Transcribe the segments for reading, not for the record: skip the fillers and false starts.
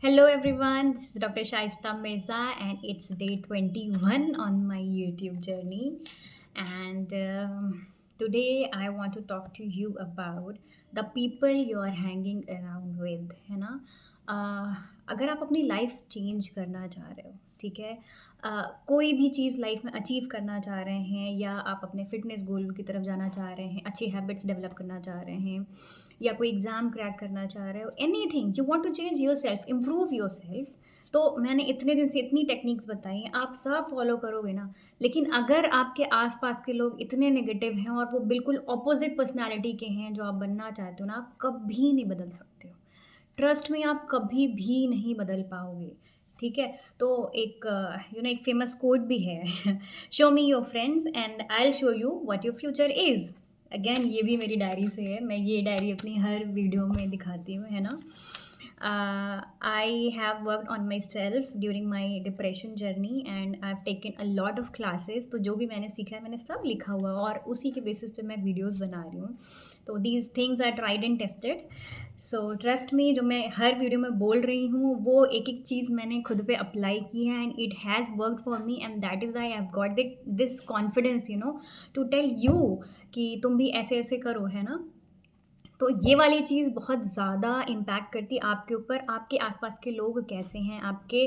Hello everyone, this is Dr. Shaista Mirza and it's day 21 on my YouTube journey. And today I want to talk to you about the people you are hanging around with, है ना? अगर आप अपनी life change करना चाह रहे हो, ठीक है? कोई भी चीज़ लाइफ में अचीव करना चाह रहे हैं या आप अपने फिटनेस गोल की तरफ जाना चाह रहे हैं, अच्छी हैबिट्स डेवलप करना चाह रहे हैं या कोई एग्ज़ाम क्रैक करना चाह रहे हो, anything you want to change yourself, improve yourself. तो मैंने इतने दिन से इतनी टेक्निक्स बताई हैं, आप सब फॉलो करोगे ना। लेकिन अगर आपके आसपास के लोग इतने नेगेटिव हैं और वो बिल्कुल ऑपोजिट पर्सनालिटी के हैं जो आप बनना चाहते हो ना, आप कभी नहीं बदल सकते हो। ट्रस्ट में आप कभी भी नहीं बदल पाओगे, ठीक है? तो एक एक फेमस कोट भी है show me your friends and I will show you what your future is. Again ये भी मेरी डायरी से है, मैं ये डायरी अपनी हर वीडियो में दिखाती हूँ, है ना? I have worked on myself during my depression journey and I've taken a lot of classes। तो जो भी मैंने सीखा है मैंने सब लिखा हुआ है और उसी के बेसिस पे मैं वीडियोस बना रही हूँ। तो these things are tried and tested, so trust me, जो मैं हर वीडियो में बोल रही हूँ वो एक एक चीज़ मैंने खुद पे अप्लाई की है and it has worked for me and that is why I have got this confidence to tell you कि तुम भी ऐसे ऐसे करो, है ना? तो ये वाली चीज़ बहुत ज़्यादा इम्पैक्ट करती है आपके ऊपर, आपके आसपास के लोग कैसे हैं, आपके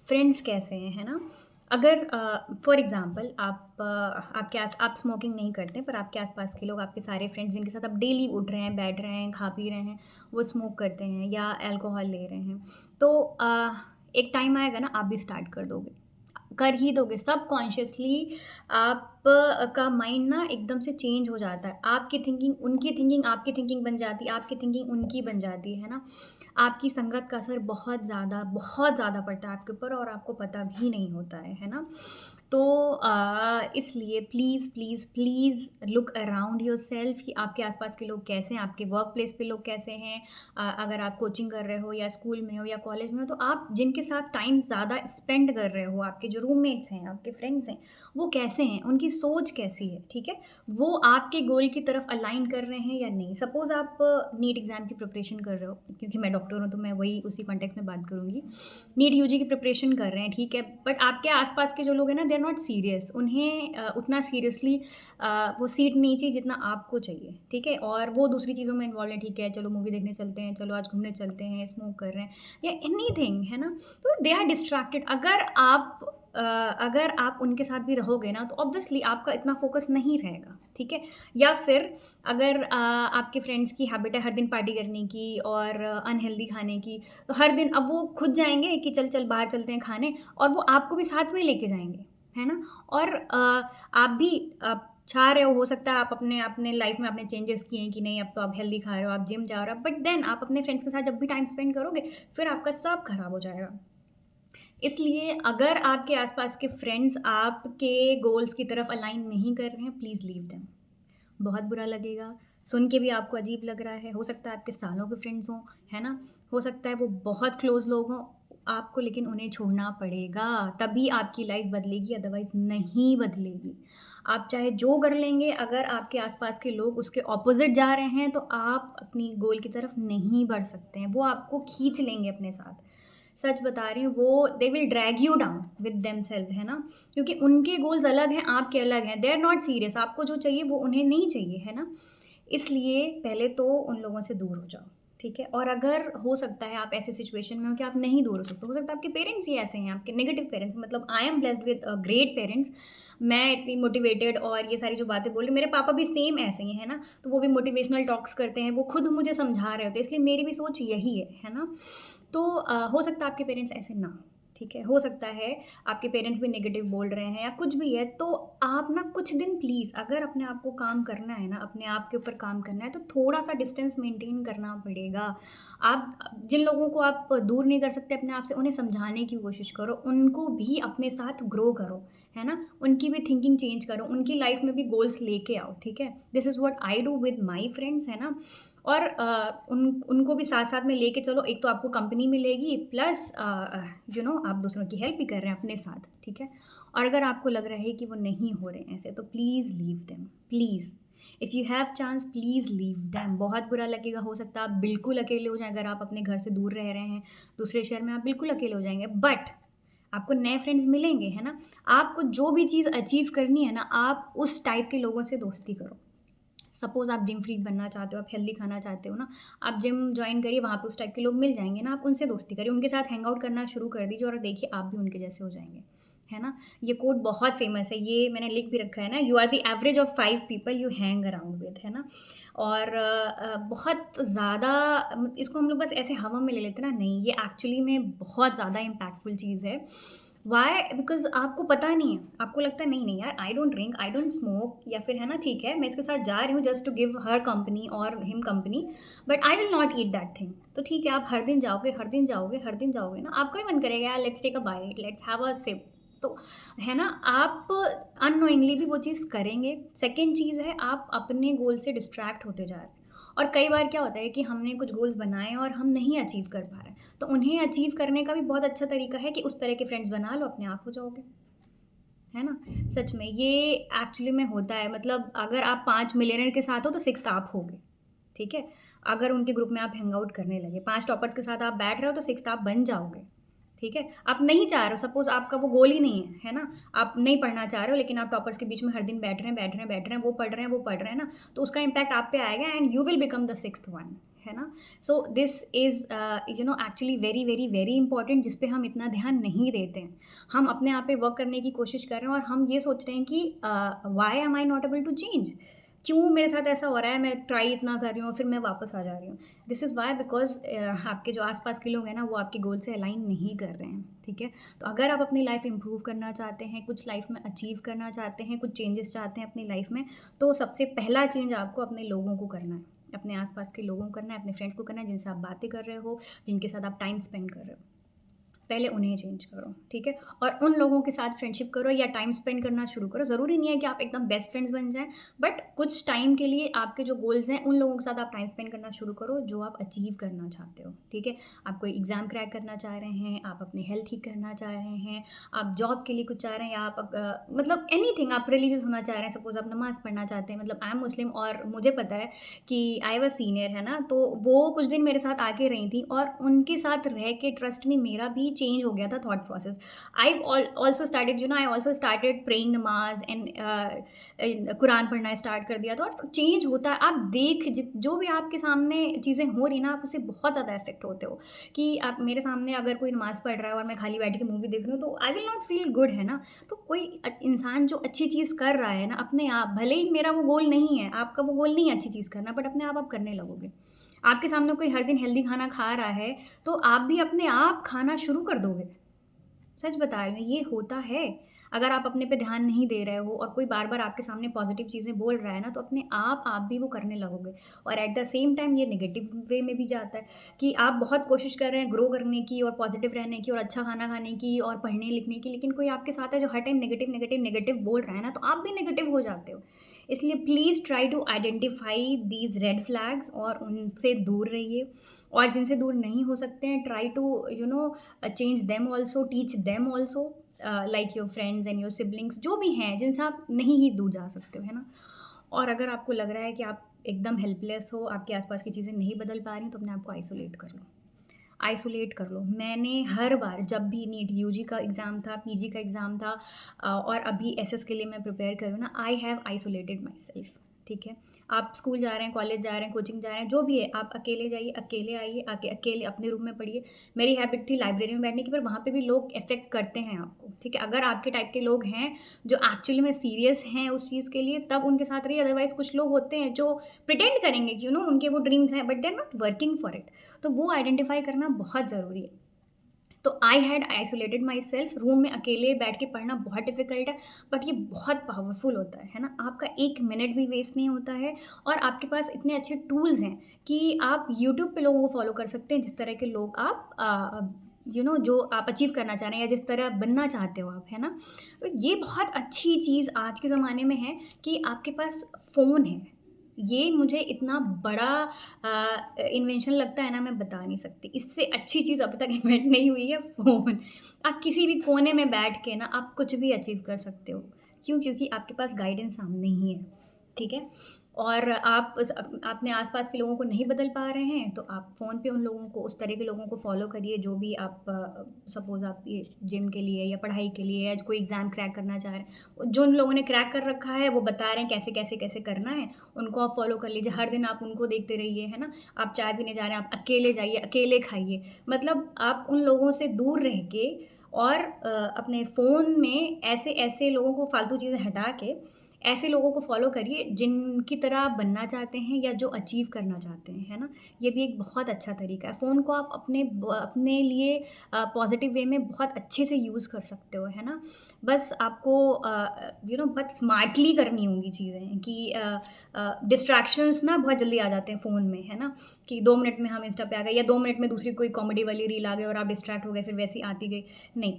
फ्रेंड्स कैसे हैं, है ना? अगर फॉर एग्ज़ाम्पल आप स्मोकिंग नहीं करते पर आपके आसपास के लोग, आपके सारे फ्रेंड्स जिनके साथ आप डेली उठ रहे हैं, बैठ रहे हैं, खा पी रहे हैं, वो स्मोक करते हैं या अल्कोहल ले रहे हैं, तो एक टाइम आएगा ना, आप भी स्टार्ट कर ही दोगे सबकॉन्शियसली। आप का माइंड ना एकदम से चेंज हो जाता है, आपकी थिंकिंग उनकी थिंकिंग आपकी थिंकिंग बन जाती है, आपकी थिंकिंग उनकी बन जाती है ना? आपकी संगत का असर बहुत ज़्यादा पड़ता है आपके ऊपर और आपको पता भी नहीं होता है ना? तो इसलिए please please please look around yourself कि आपके आसपास के लोग कैसे हैं, आपके वर्क प्लेस पे लोग कैसे हैं। अगर आप कोचिंग कर रहे हो या स्कूल में हो या कॉलेज में हो, तो आप जिनके साथ टाइम ज़्यादा स्पेंड कर रहे हो, आपके जो रूममेट्स हैं, आपके फ्रेंड्स हैं, वो कैसे हैं, उनकी सोच कैसी है, ठीक है? वो आपके गोल की तरफ अलाइन कर रहे हैं या नहीं? सपोज़ आप नीट एग्ज़ाम की प्रिपरेशन कर रहे हो, क्योंकि मैं डॉक्टर हूँ तो मैं वही उसी कॉन्टेक्स्ट में बात करूँगी। नीट यूजी की प्रिपरेशन कर रहे हैं, ठीक है, बट आपके आसपास के जो लोग हैं ना, दे आर नॉट सीरियस। उन्हें उतना सीरियसली वो सीट नहीं चाहिए जितना आपको चाहिए, ठीक है? और वो दूसरी चीज़ों में इन्वॉल्व है, ठीक है, चलो मूवी देखने चलते हैं, चलो आज घूमने चलते हैं, स्मोक कर रहे हैं या एनीथिंग, है ना? तो दे आर डिस्ट्रैक्टेड। अगर आप उनके साथ भी रहोगे ना, तो ऑब्वियसली आपका इतना फोकस नहीं रहेगा, ठीक है? या फिर अगर आपके फ्रेंड्स की हैबिट है हर दिन पार्टी करने की और अनहेल्दी खाने की, तो हर दिन अब वो खुद जाएँगे कि चल बाहर चलते हैं खाने, और वो आपको भी साथ में लेके जाएँगे, है ना? और आप चाह रहे हो सकता है आप अपने अपने लाइफ में आपने चेंजेस किए हैं कि नहीं, अब तो आप हेल्दी खा रहे हो, आप जिम जा रहे हो, बट देन आप अपने फ्रेंड्स के साथ जब भी टाइम स्पेंड करोगे, फिर आपका सब खराब हो जाएगा। इसलिए अगर आपके आसपास के फ्रेंड्स आपके गोल्स की तरफ अलाइन नहीं कर रहे हैं, प्लीज़ लीव देम। बहुत बुरा लगेगा, सुन के भी आपको अजीब लग रहा है, हो सकता है आपके सालों के फ्रेंड्स हों, है ना? हो सकता है वो बहुत क्लोज़ लोग हों आपको, लेकिन उन्हें छोड़ना पड़ेगा, तभी आपकी लाइफ़ बदलेगी, अदरवाइज़ नहीं बदलेगी। आप चाहे जो कर लेंगे, अगर आपके आस-पास के लोग उसके ऑपोज़िट जा रहे हैं, तो आप अपनी गोल की तरफ नहीं बढ़ सकते हैं, वो आपको खींच लेंगे अपने साथ। सच बता रही हूँ, वो they will drag you down with themselves, है ना? क्योंकि उनके गोल्स अलग हैं, आपके अलग हैं, दे आर नॉट सीरियस, आपको जो चाहिए वो उन्हें नहीं चाहिए, है ना? इसलिए पहले तो उन लोगों से दूर हो जाओ, ठीक है? और अगर हो सकता है आप ऐसे सिचुएशन में हो कि आप नहीं दूर हो सकता है आपके पेरेंट्स ही ऐसे हैं, आपके नेगेटिव पेरेंट्स, मतलब I am blessed with great parents. मैं इतनी मोटिवेटेड और ये सारी जो बातें बोल रही हूँ, मेरे पापा भी सेम ऐसे ही हैं, है ना? तो वो भी मोटिवेशनल टॉक्स करते हैं, वो खुद मुझे समझा रहे होते हैं, इसलिए मेरी भी सोच यही है ना? तो हो सकता है आपके पेरेंट्स ऐसे ना हों, ठीक है? हो सकता है आपके पेरेंट्स भी नेगेटिव बोल रहे हैं या कुछ भी है, तो आप ना कुछ दिन प्लीज़, अगर अपने आप को काम करना है ना, अपने आप के ऊपर काम करना है, तो थोड़ा-सा डिस्टेंस मेंटेन करना पड़ेगा। आप जिन लोगों को आप दूर नहीं कर सकते अपने आप से, उन्हें समझाने की कोशिश करो, उनको भी अपने साथ ग्रो करो, है ना? उनकी भी थिंकिंग चेंज करो, उनकी लाइफ़ में भी गोल्स लेके आओ, ठीक है? This is what I do with my friends, है ना? और उनको भी साथ-साथ में लेके चलो, एक तो आपको कंपनी मिलेगी प्लस आप दूसरों की हेल्प भी कर रहे हैं अपने साथ, ठीक है? और अगर आपको लग रहा है कि वो नहीं हो रहे हैं ऐसे, तो please leave them, please. If you have chance please leave them. बहुत बुरा लगेगा, हो सकता है आप बिल्कुल अकेले हो जाएँ, अगर आप अपने घर से दूर रह रहे हैं, दूसरे शहर में आप बिल्कुल अकेले हो जाएँगे, बट आपको नए फ्रेंड्स मिलेंगे, है ना? आपको जो भी चीज़ अचीव करनी है ना, आप उस टाइप के लोगों से दोस्ती करो। सपोज़ आप जिम फ्रीक बनना चाहते हो, आप हेल्दी खाना चाहते हो ना, आप जिम जॉइन करिए, वहाँ पे उस टाइप के लोग मिल जाएँगे ना, आप उनसे दोस्ती करिए, उनके साथ हैंग आउट करना शुरू कर दीजिए और देखिए आप भी उनके जैसे हो जाएँगे, है ना? ये कोट बहुत फ़ेमस है, ये मैंने लिख भी रखा है ना, you are the average of 5 people you hang around with, है ना? और बहुत ज़्यादा इसको हम लोग बस ऐसे हवा में ले लेते हैं ना, नहीं, ये एक्चुअली में बहुत ज़्यादा इम्पैक्टफुल चीज़ है। व्हाई? बिकॉज़ आपको पता नहीं है, आपको लगता है नहीं, नहीं यार, I don't drink, I don't smoke, या फिर है ना ठीक है, मैं इसके साथ जा रही हूँ just to give her company और him company, but I will not eat that thing. तो ठीक है, आप हर दिन जाओगे, हर दिन जाओगे, हर दिन जाओगे ना, आपका भी मन करेगा यार let's take a bite, let's have a sip. तो है ना, आप अननोइंगली भी वो चीज़ करेंगे। सेकंड चीज़ है, आप अपने गोल से डिस्ट्रैक्ट होते जा रहे हैं। और कई बार क्या होता है कि हमने कुछ गोल्स बनाए और हम नहीं अचीव कर पा रहे हैं, तो उन्हें अचीव करने का भी बहुत अच्छा तरीका है कि उस तरह के फ्रेंड्स बना लो, अपने आप हो जाओगे, है ना? सच में ये एक्चुअली में होता है, मतलब अगर आप 5 मिलियनेयर के साथ हो तो 6th आप होगे, ठीक है? अगर उनके ग्रुप में आप हैंग आउट करने लगे, 5 टॉपर्स के साथ आप बैठ रहे हो तो 6th आप बन जाओगे, ठीक है? आप नहीं चाह रहे हो, सपोज़ आपका वो गोल ही नहीं है ना? आप नहीं पढ़ना चाह रहे हो लेकिन आप टॉपर्स के बीच में हर दिन बैठ रहे हैं, बैठ रहे हैं, बैठ रहे हैं, वो पढ़ रहे हैं, वो पढ़ रहे हैं ना, तो उसका इम्पैक्ट आप पे आएगा and you will become the 6th one, है ना? So this is actually very, very, very important, जिस पे हम इतना ध्यान नहीं देते हैं। हम अपने आप पे वर्क करने की कोशिश कर रहे हैं और हम ये सोच रहे हैं कि why am I not able to change? क्यों मेरे साथ ऐसा हो रहा है, मैं ट्राई इतना कर रही हूँ, फिर मैं वापस आ जा रही हूँ। दिस इज़ व्हाई, बिकॉज़ आपके जो आस-पास के लोग हैं ना, वो आपके गोल से अलाइन नहीं कर रहे हैं, ठीक है? तो अगर आप अपनी लाइफ़ इम्प्रूव करना चाहते हैं, कुछ लाइफ़ में अचीव करना चाहते हैं, कुछ चेंजेस चाहते हैं अपनी लाइफ़ में, तो सबसे पहला चेंज आपको अपने लोगों को करना है। अपने आस-पास के लोगों को करना है, अपने फ्रेंड्स को करना है, जिनसे आप बातें कर रहे हो, जिनके साथ आप टाइम स्पेंड कर रहे हो। पहले उन्हें चेंज करो, ठीक है? और उन लोगों के साथ फ्रेंडशिप करो या टाइम स्पेंड करना शुरू करो। ज़रूरी नहीं है कि आप एकदम बेस्ट फ्रेंड्स बन जाएँ, बट कुछ टाइम के लिए आपके जो गोल्स हैं, उन लोगों के साथ आप टाइम स्पेंड करना शुरू करो, जो आप अचीव करना चाहते हो, ठीक है? आप कोई एग्ज़ाम क्रैक करना चाह रहे हैं, आप अपनी हेल्थ ठीक करना चाह रहे हैं, आप जॉब के लिए कुछ चाह रहे हैं, या आप मतलब एनीथिंग, आप रिलीजियस होना चाह रहे हैं, सपोज़ आप नमाज़ पढ़ना चाहते हैं, मतलब आई एम मुस्लिम और मुझे पता है कि आई वाज़ सीनियर, है ना? तो वो कुछ दिन मेरे साथ आके रही थी और उनके साथ रह के ट्रस्ट मी मेरा भी चेंज हो गया था thought process. I also started I also started praying नमाज़ एंड कुरान पढ़ना स्टार्ट कर दिया था और चेंज होता है। आप देख जो भी आपके सामने चीज़ें हो रही ना, आप उससे बहुत ज़्यादा इफ़ेक्ट होते हो कि आप मेरे सामने अगर कोई नमाज़ पढ़ रहा है और मैं खाली बैठ के मूवी देख रही हूँ, तो आई विल नॉट फील गुड, है ना? तो कोई इंसान जो अच्छी चीज़ कर रहा है ना अपने आप, भले ही मेरा वो गोल नहीं है, आपका वो गोल नहीं है अच्छी चीज़ करना, बट अपने आप करने लगोगे। आपके सामने कोई हर दिन हेल्दी खाना खा रहा है, तो आप भी अपने आप खाना शुरू कर दोगे। सच बता रही हूँ, ये होता है। अगर आप अपने पे ध्यान नहीं दे रहे हो और कोई बार-बार आपके सामने पॉज़िटिव चीज़ें बोल रहा है ना, तो अपने आप भी वो करने लगोगे। और एट द सेम टाइम ये नेगेटिव वे में भी जाता है कि आप बहुत कोशिश कर रहे हैं ग्रो करने की और पॉज़िटिव रहने की और अच्छा खाना खाने की और पढ़ने-लिखने की, लेकिन कोई आपके साथ है जो हर टाइम नेगेटिव, नेगेटिव, नेगेटिव बोल रहा है ना, तो आप भी नेगेटिव हो जाते हो। इसलिए please try to identify these red flags और उनसे दूर रहिए। और जिनसे दूर नहीं हो सकते हैं, try to change them also, teach them also, like your friends and your siblings, जो भी हैं जिनसे आप नहीं ही दूर जा सकते हो, है ना? और अगर आपको लग रहा है कि आप एकदम हेल्पलेस हो, आपके आसपास की चीज़ें नहीं बदल पा रही, तो अपने आप को आइसोलेट कर लो। आइसोलेट कर लो। मैंने हर बार जब भी नीट यूजी का एग्ज़ाम था, पीजी का एग्ज़ाम था, और अभी एसएस के लिए मैं प्रिपेयर कर रही हूँ ना, I have isolated my self, ठीक है? आप स्कूल जा रहे हैं, कॉलेज जा रहे हैं, कोचिंग जा रहे हैं, जो भी है, आप अकेले जाइए, अकेले आइए, आके अकेले अपने रूम में पढ़िए। मेरी हैबिट थी लाइब्रेरी में बैठने की, पर वहाँ पे भी लोग इफ़ेक्ट करते हैं आपको, ठीक है? अगर आपके टाइप के लोग हैं, जो एक्चुअली में सीरियस हैं उस चीज़ के लिए, तब उनके साथ रहिए, अदरवाइज़ कुछ लोग होते हैं जो प्रिटेंड करेंगे कि उनके वो ड्रीम्स हैं, but they are not working for it. तो वो आइडेंटिफ़ाई करना बहुत ज़रूरी है। तो I had isolated my self, room में अकेले बैठ के पढ़ना बहुत डिफ़िकल्ट है, बट ये बहुत पावरफुल होता है ना? आपका 1 मिनट भी वेस्ट नहीं होता है और आपके पास इतने अच्छे टूल्स हैं कि आप यूट्यूब पे लोगों को फॉलो कर सकते हैं, जिस तरह के लोग आप जो आप अचीव करना चाह रहे हैं या जिस तरह बनना चाहते हो आप, है ना? तो ये बहुत अच्छी चीज़ आज के ज़माने में है कि आपके पास फ़ोन है। ये मुझे इतना बड़ा इन्वेंशन लगता है ना, मैं बता नहीं सकती। इससे अच्छी चीज़ अब तक इन्वेंट नहीं हुई है, फ़ोन। आप किसी भी कोने में बैठ के ना आप कुछ भी अचीव कर सकते हो। क्यों? क्योंकि आपके पास गाइडेंस सामने ही है, ठीक है? और आप अपने आसपास के लोगों को नहीं बदल पा रहे हैं, तो आप फ़ोन पे उन लोगों को, उस तरह के लोगों को फ़ॉलो करिए जो भी आप सपोज़ आप ये जिम के लिए या पढ़ाई के लिए या कोई एग्ज़ाम क्रैक करना चाह रहे हैं, जो उन लोगों ने क्रैक कर रखा है वो बता रहे हैं कैसे करना है, उनको आप फ़ॉलो कर लीजिए। हर दिन आप उनको देखते रहिए, है ना? आप चाय पीने जा रहे हैं, आप अकेले जाइए, अकेले खाइए। मतलब आप उन लोगों से दूर रह के और अपने फ़ोन में ऐसे लोगों को, फ़ालतू चीज़ें हटा के ऐसे लोगों को फ़ॉलो करिए जिनकी तरह आप बनना चाहते हैं या जो अचीव करना चाहते हैं, है ना? ये भी एक बहुत अच्छा तरीका है। फ़ोन को आप अपने लिए पॉज़िटिव वे में बहुत अच्छे से यूज़ कर सकते हो, है ना? बस आपको बहुत स्मार्टली करनी होंगी चीज़ें कि डिस्ट्रैक्शंस ना बहुत जल्दी आ जाते हैं फ़ोन में, है ना? कि 2 मिनट में हम इंस्टा पे आ गए या 2 मिनट में दूसरी कोई कॉमेडी वाली रील आ गई और आप डिस्ट्रैक्ट हो गए, फिर वैसे ही आती गई। नहीं,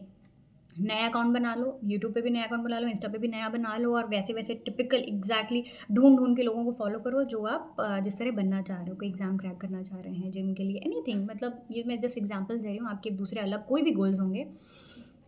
नया अकाउंट बना लो, यूट्यूब पे भी नया अकाउंट बना लो, इंस्टा पे भी नया बना लो और वैसे-वैसे टिपिकल एग्ज़ैक्टली ढूँढ-ढूँढ के लोगों को फ़ॉलो करो जो आप जिस तरह बनना चाह रहे हो, कोई एग्ज़ाम क्रैक करना चाह रहे हैं, जिम के लिए, एनीथिंग। मतलब ये मैं जस्ट एग्ज़ाम्पल दे रही हूँ, आपके दूसरे अलग कोई भी गोल्स होंगे,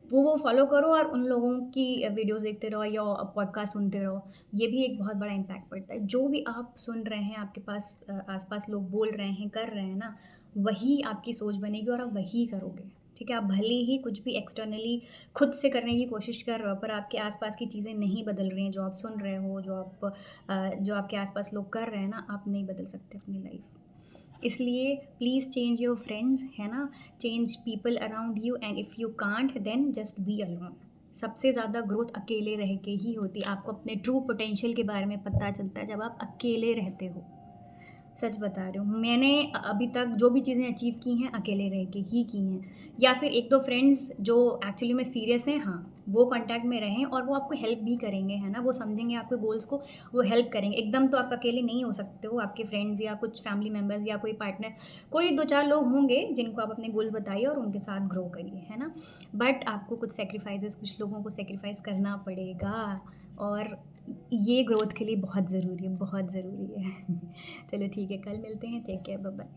वो फ़ॉलो करो और उन लोगों की वीडियोज़ देखते रहो या पॉडकास्ट सुनते रहो। ये भी एक बहुत बड़ा इम्पैक्ट पड़ता है। जो भी आप सुन रहे हैं, आपके पास आस-पास लोग बोल रहे हैं, कर रहे हैं ना, वही आपकी सोच बनेगी और आप वही करोगे। ठीक है? आप भले ही कुछ भी एक्सटर्नली खुद से करने की कोशिश कर रहे हो, पर आपके आस-पास की चीज़ें नहीं बदल रही हैं, जो आप सुन रहे हो, जो आपके आस-पास लोग कर रहे हैं ना, आप नहीं बदल सकते अपनी लाइफ़। इसलिए प्लीज़ चेंज योर फ्रेंड्स, है ना? Change people around you and if you can't then just be alone. सबसे ज़्यादा ग्रोथ अकेले रह के ही होती है। आपको अपने ट्रू पोटेंशियल के बारे में पता चलता है जब आप अकेले रहते हो। सच बता रही हूँ। मैंने अभी तक जो भी चीज़ें अचीव की हैं, अकेले रह के ही की हैं। या फिर 1-2 फ्रेंड्स जो एक्चुअली में सीरियस हैं, हाँ, वो कॉन्टैक्ट में रहें और वो आपको हेल्प भी करेंगे, है ना? वो समझेंगे आपके गोल्स को, वो हेल्प करेंगे। एकदम तो आप अकेले नहीं हो सकते हो, आपके फ्रेंड्स या कुछ फैमिली मेंबर्स या कोई पार्टनर, कोई 2-4 लोग होंगे जिनको आप अपने गोल्स बताइए और उनके साथ ग्रो करिए, है ना? बट आपको कुछ सैक्रिफाइसेस, कुछ लोगों को सैक्रिफाइस करना पड़ेगा और ये ग्रोथ के लिए बहुत ज़रूरी है, बहुत ज़रूरी है। चलो ठीक है, कल मिलते हैं। Take care, bye bye.